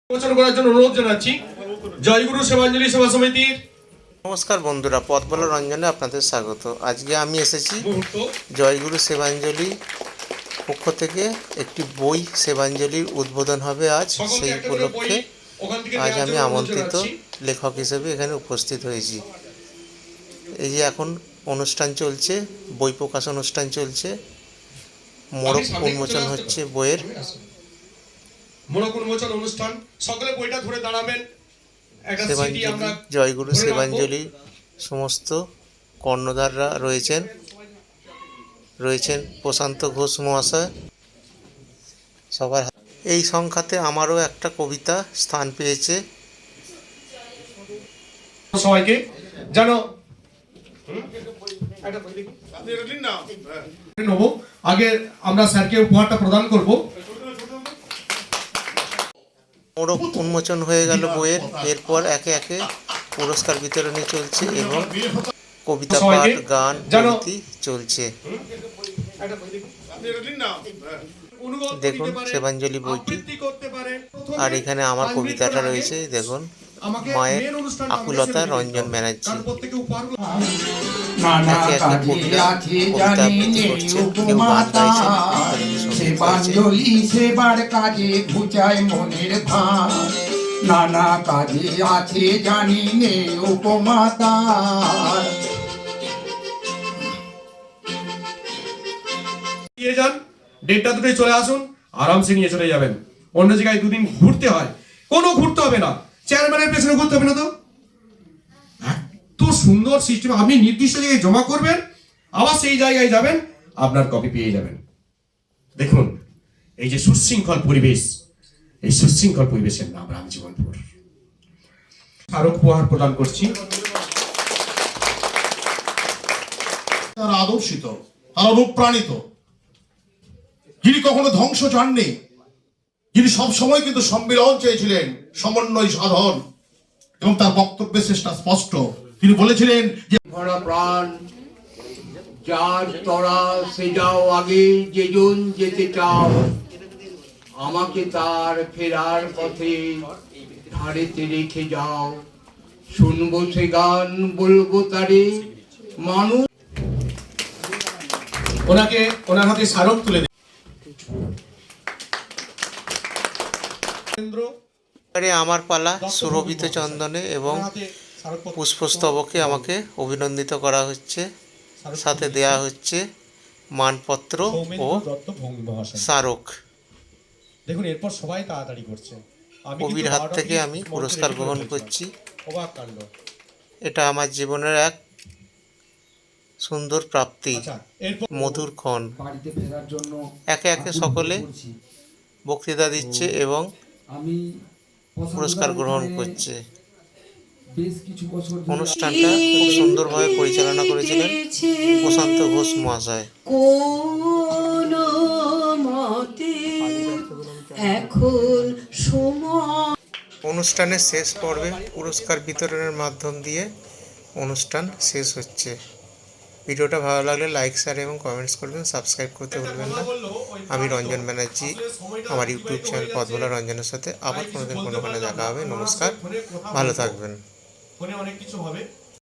প্রচার করার জন্য অনুরোধ জানাচ্ছি জয়গুরু সেবাঞ্জলি সেবা সমিতির। নমস্কার বন্ধুরা, পথ বলা রঞ্জনে আপনাদের স্বাগত। আজকে আমি এসেছি জয়গুরু সেবাঞ্জলি পক্ষ থেকে একটি বই সেবাঞ্জলির উদ্বোধন হবে আজ। সেই উপলক্ষে আজ আমি আমন্ত্রিত লেখক হিসেবে এখানে উপস্থিত হয়েছি। এই যে এখন অনুষ্ঠান চলছে, বই প্রকাশ অনুষ্ঠান চলছে, মোড়ক উন্মোচন হচ্ছে বইয়ের। মোড়ক উন্মোচন অনুষ্ঠান, সকলে বইটা ধরে দাঁড়াবেন। সেবাঞ্জলি জয়গুরু সেবাঞ্জলি সমস্ত কর্ণধাররা রয়েছেন প্রশান্ত ঘোষ মহাশয়। সবার এই সংখ্যাতে আমারও একটা কবিতা স্থান পেয়েছে। সবাইকে জানো নেব, আগে আমরা স্যারকে উপহারটা প্রদান করব। মোড়ক উন্মোচন হয়ে গেল বইয়ের, এরপর একে একে পুরস্কার বিতরণী চলছে এবং কবিতা পাঠ, গান, আবৃত্তি চলছে। দেখুন সেবাঞ্জলি বইটি, আর এখানে আমার কবিতাটা রয়েছে। দেখুন, মায়ের আকুলতা, রঞ্জন ব্যানার্জি। একে একে কবিতা আবৃত্তি করছেন, কেউ গান গাইছেন, সেবাঞ্জলি সেবার কাজে ঘুচায় মনের ভার, নানা কাজে আছে জানি নে উপমা তার। নিয়ে যান, ডেটটা দুটোই চলে আসুন, আরামসে নিয়ে চলে যাবেন। অন্য জায়গায় দুদিন ঘুরতে হয়, কোনো ঘুরতে হবে না, চেয়ারম্যানের পেছনে ঘুরতে হবে না। তো এত সুন্দর সিস্টেম, আপনি নির্দিষ্ট জায়গায় জমা করবেন, আবার সেই জায়গায় যাবেন, আপনার কপি পেয়ে যাবেন। দেখুন এই যে সুশৃঙ্খল পরিবেশ, এই সুশৃঙ্খল পরিবেশের নাম রামজীবনপুর। স্মারক উপহার প্রদান করছি। তারা আদর্শিত, তারা অনুপ্রাণিত, যিনি কখনো ধ্বংস চাননি, যিনি সবসময় কিন্তু সম্মিলন চেয়েছিলেন, সমন্বয় সাধন, এবং তার বক্তব্যে চেষ্টা স্পষ্ট। তিনি বলেছিলেন যে ভরা প্রাণ যার তরা সে যাও আগে, যেজন যেতে চাও, আমাকে তার ফেরার পথে ধারেতে রেখে যাও। শুনবো সে গান, বলবো তারে মানুষ। ওনাকে ওনার হাতে স্মারক তুলে দিন। আমার পালা সুরভিত চন্দনে এবং পুষ্পস্তবকে আমাকে অভিনন্দিত করা হচ্ছে, সাথে দেয়া হচ্ছে মানপত্র ও স্মারক। দেখুন এরপর সবাই তাড়াতাড়ি করছে, কবির হাত থেকে আমি পুরস্কার গ্রহণ করছি। অবাক কাণ্ড। এটা আমার জীবনের এক সুন্দর প্রাপ্তি, মধুর ক্ষণ। একে একে সকলে বক্তৃতা দিচ্ছে এবং পুরস্কার গ্রহণ করছে। অনুষ্ঠানটা খুব সুন্দরভাবে পরিচালনা করেছিলেন প্রশান্ত ঘোষ মহাশয়। অনুষ্ঠানের শেষ পর্বে পুরস্কার বিতরণের মাধ্যম দিয়ে অনুষ্ঠান শেষ হচ্ছে। ভিডিওটা ভালো লাগলে লাইক, শেয়ার এবং কমেন্টস করবেন, সাবস্ক্রাইব করতে ভুলবেন না। আমি রঞ্জন ব্যানার্জি, আমার ইউটিউব চ্যানেল পথ বলা রঞ্জনের সাথে আবার কোনোদিন কোনো দেখা হবে। নমস্কার, ভালো থাকবেন। ফোনে অনেক কিছু হবে।